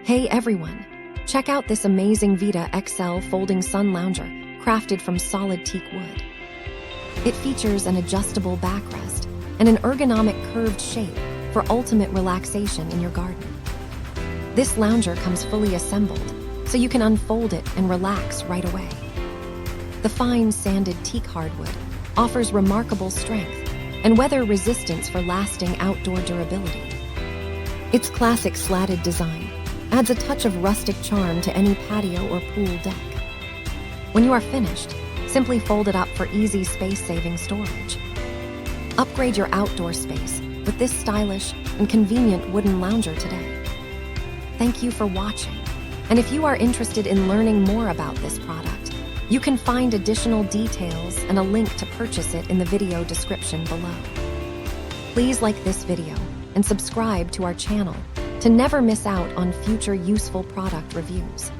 Hey everyone, check out this amazing vidaXL folding sun lounger crafted from solid teak wood. It features an adjustable backrest and an ergonomic curved shape for ultimate relaxation in your garden. This lounger comes fully assembled, so you can unfold it and relax right away. The fine sanded teak hardwood offers remarkable strength and weather resistance for lasting outdoor durability. Its classic slatted design adds a touch of rustic charm to any patio or pool deck. When you are finished, simply fold it up for easy space-saving storage. Upgrade your outdoor space with this stylish and convenient wooden lounger today. Thank you for watching, and if you are interested in learning more about this product, you can find additional details and a link to purchase it in the video description below. Please like this video and subscribe to our channel to never miss out on future useful product reviews.